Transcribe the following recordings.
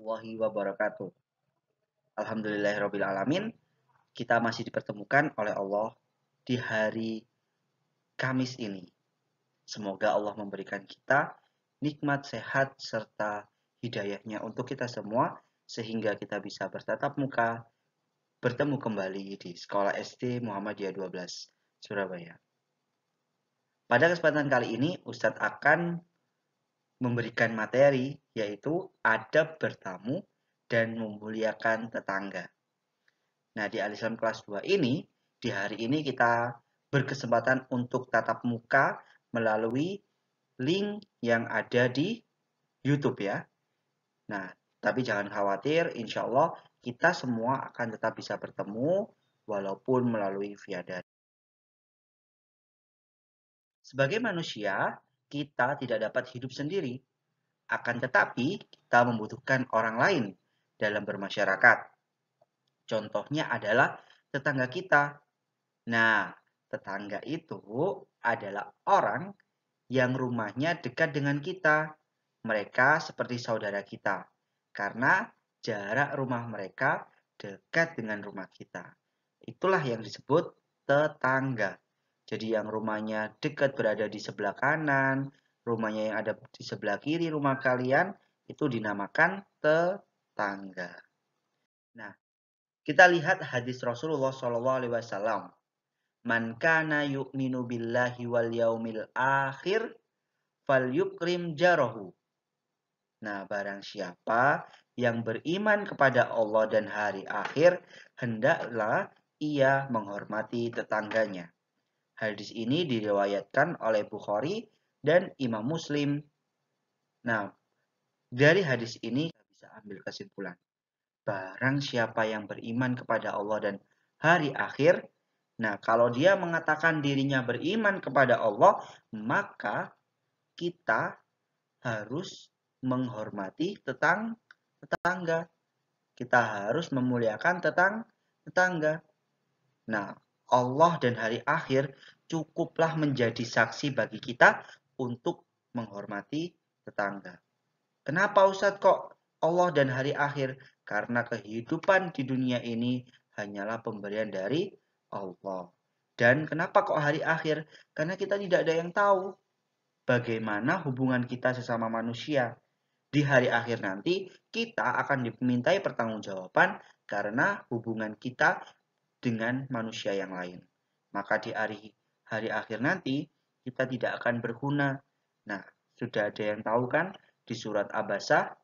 warahmatullahi wabarakatuh. Alhamdulillahirabbil alamin. Kita masih dipertemukan oleh Allah di hari Kamis ini. Semoga Allah memberikan kita nikmat sehat serta hidayahnya untuk kita semua sehingga kita bisa bertatap muka bertemu kembali di Sekolah SD Muhammadiyah 12 Surabaya. Pada kesempatan kali ini Ustadz akan memberikan materi yaitu adab bertamu dan memuliakan tetangga. Nah, di Al-Islam kelas 2 ini, di hari ini kita berkesempatan untuk tatap muka melalui link yang ada di YouTube ya. Nah, tapi jangan khawatir, insya Allah kita semua akan tetap bisa bertemu walaupun melalui via daring. Sebagai manusia, kita tidak dapat hidup sendiri. Akan tetapi, kita membutuhkan orang lain dalam bermasyarakat. Contohnya adalah tetangga kita. Nah, tetangga itu adalah orang yang rumahnya dekat dengan kita. Mereka seperti saudara kita. Karena jarak rumah mereka dekat dengan rumah kita. Itulah yang disebut tetangga. Jadi yang rumahnya dekat berada di sebelah kanan, rumahnya yang ada di sebelah kiri rumah kalian, itu dinamakan tetangga. Nah, kita lihat hadis Rasulullah SAW. Man kana yu'minu billahi wal yaumil akhir falyukrim jarahu. Nah, barang siapa yang beriman kepada Allah dan hari akhir, hendaklah ia menghormati tetangganya. Hadis ini diriwayatkan oleh Bukhari dan Imam Muslim. Nah, dari hadis ini kita bisa ambil kesimpulan. Barang siapa yang beriman kepada Allah dan hari akhir, nah kalau dia mengatakan dirinya beriman kepada Allah, maka kita harus menghormati tetangga. Kita harus memuliakan tetangga. Nah, Allah dan hari akhir cukuplah menjadi saksi bagi kita untuk menghormati tetangga. Kenapa Ustadz kok Allah dan hari akhir? Karena kehidupan di dunia ini hanyalah pemberian dari Allah. Dan kenapa kok hari akhir? Karena kita tidak ada yang tahu bagaimana hubungan kita sesama manusia. Di hari akhir nanti kita akan dimintai pertanggungjawaban karena hubungan kita dengan manusia yang lain. Maka di hari akhir nanti kita tidak akan berguna. Nah, sudah ada yang tahu kan di surat Abasa?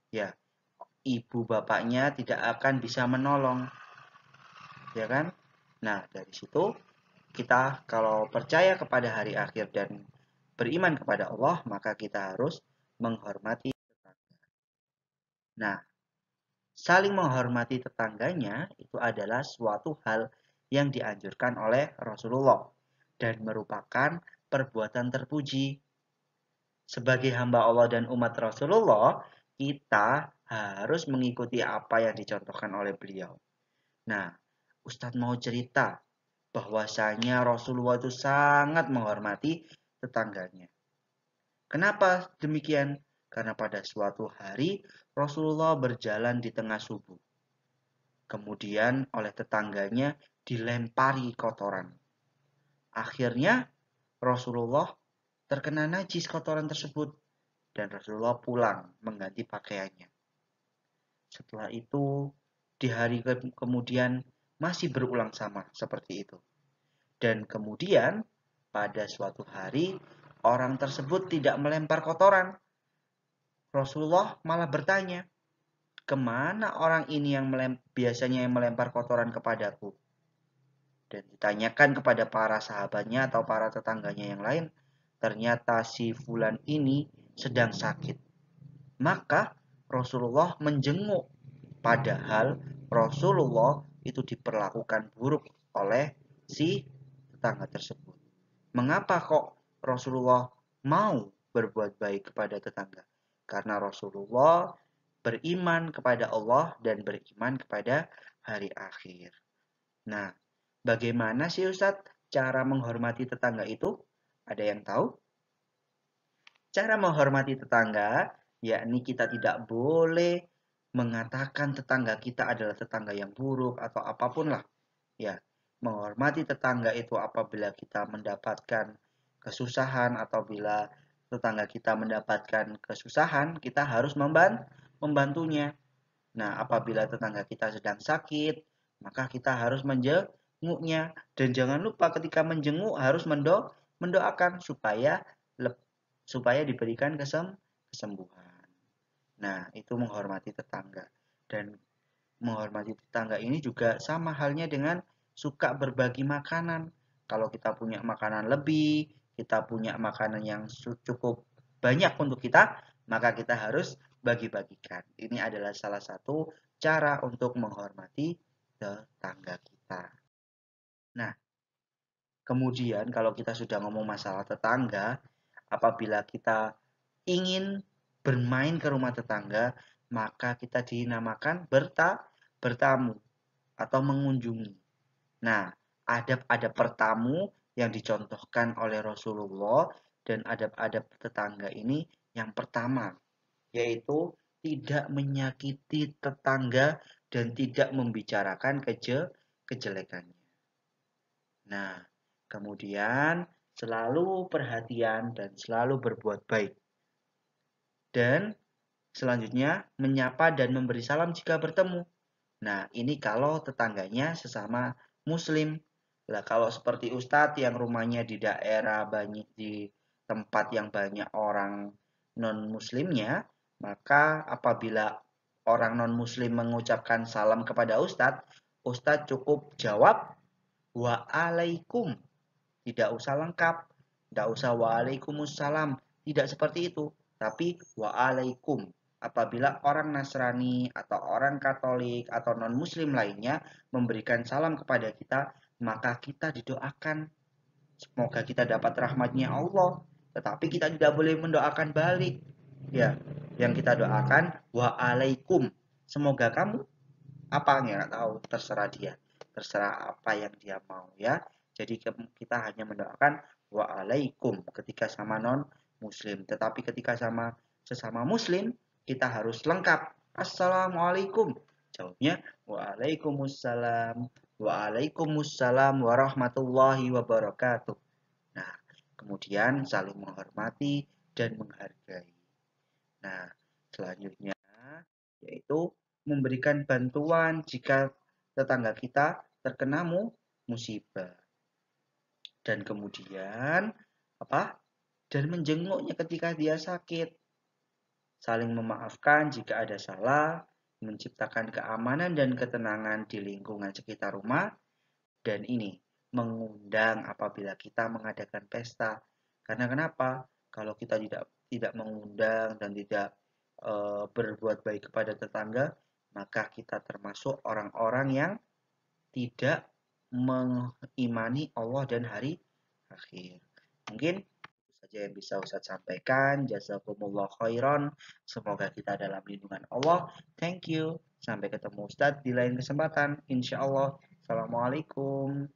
Ya, ibu bapaknya tidak akan bisa menolong. Ya kan? Nah, dari situ kita kalau percaya kepada hari akhir dan beriman kepada Allah, maka kita harus menghormati tetangga. Nah, saling menghormati tetangganya itu adalah suatu hal yang dianjurkan oleh Rasulullah dan merupakan perbuatan terpuji. Sebagai hamba Allah dan umat Rasulullah, kita harus mengikuti apa yang dicontohkan oleh beliau. Nah, Ustadz mau cerita bahwasanya Rasulullah itu sangat menghormati tetangganya. Kenapa demikian? Karena pada suatu hari Rasulullah berjalan di tengah subuh. Kemudian oleh tetangganya dilempari kotoran. Akhirnya Rasulullah terkena najis kotoran tersebut dan Rasulullah pulang mengganti pakaiannya. Setelah itu di hari kemudian masih berulang sama seperti itu. Dan kemudian pada suatu hari orang tersebut tidak melempar kotoran. Rasulullah malah bertanya, kemana orang ini yang biasanya yang melempar kotoran kepadaku? Dan ditanyakan kepada para sahabatnya atau para tetangganya yang lain, ternyata si fulan ini sedang sakit. Maka Rasulullah menjenguk, padahal Rasulullah itu diperlakukan buruk oleh si tetangga tersebut. Mengapa kok Rasulullah mau berbuat baik kepada tetangga? Karena Rasulullah beriman kepada Allah dan beriman kepada hari akhir. Nah, bagaimana sih Ustadz cara menghormati tetangga itu? Ada yang tahu? Cara menghormati tetangga yakni kita tidak boleh mengatakan tetangga kita adalah tetangga yang buruk atau apapun lah. Ya, menghormati tetangga itu apabila kita mendapatkan kesusahan atau bila tetangga kita mendapatkan kesusahan, kita harus membantunya. Nah, apabila tetangga kita sedang sakit, maka kita harus menjenguknya. Dan jangan lupa ketika menjenguk harus mendoakan supaya diberikan kesembuhan. Nah, itu menghormati tetangga. Dan menghormati tetangga ini juga sama halnya dengan suka berbagi makanan. Kalau kita punya makanan lebih, kita punya makanan yang cukup banyak untuk kita, maka kita harus bagi-bagikan. Ini adalah salah satu cara untuk menghormati tetangga kita. Nah, kemudian kalau kita sudah ngomong masalah tetangga, apabila kita ingin bermain ke rumah tetangga, maka kita dinamakan bertamu atau mengunjungi. Nah, adab-adab bertamu yang dicontohkan oleh Rasulullah dan adab-adab tetangga ini yang pertama, yaitu tidak menyakiti tetangga dan tidak membicarakan kejelekannya. Nah, kemudian selalu perhatian dan selalu berbuat baik. Dan selanjutnya menyapa dan memberi salam jika bertemu. Nah, ini kalau tetangganya sesama muslim. Lah kalau seperti Ustadz yang rumahnya di daerah banyak di tempat yang banyak orang non-muslimnya, maka apabila orang non-muslim mengucapkan salam kepada Ustadz, Ustadz cukup jawab waalaikum. Tidak usah lengkap, tidak usah waalaikumsalam, tidak seperti itu, tapi waalaikum. Apabila orang Nasrani atau orang Katolik atau non-Muslim lainnya memberikan salam kepada kita, maka kita didoakan. Semoga kita dapat rahmatnya Allah. Tetapi kita tidak boleh mendoakan balik. Ya, yang kita doakan waalaikum. Semoga kamu apa nggak tahu, terserah dia, terserah apa yang dia mau ya. Jadi kita hanya mendoakan waalaikum ketika sama non muslim, tetapi ketika sama sesama muslim kita harus lengkap. Assalamualaikum, jawabnya waalaikumsalam, waalaikumsalam warahmatullahi wabarakatuh. Nah, kemudian saling menghormati dan menghargai. Nah, selanjutnya yaitu memberikan bantuan jika tetangga kita terkena musibah. Dan kemudian apa? Dan menjenguknya ketika dia sakit. Saling memaafkan jika ada salah, menciptakan keamanan dan ketenangan di lingkungan sekitar rumah, dan ini mengundang apabila kita mengadakan pesta. Karena kenapa? Kalau kita tidak mengundang dan tidak berbuat baik kepada tetangga, maka kita termasuk orang-orang yang tidak mengimani Allah dan hari akhir. Mungkin itu saja yang bisa Ustaz sampaikan. Jazakumullah khairan. Semoga kita dalam lindungan Allah. Thank you. Sampai ketemu Ustaz di lain kesempatan. Insya Allah. Assalamualaikum.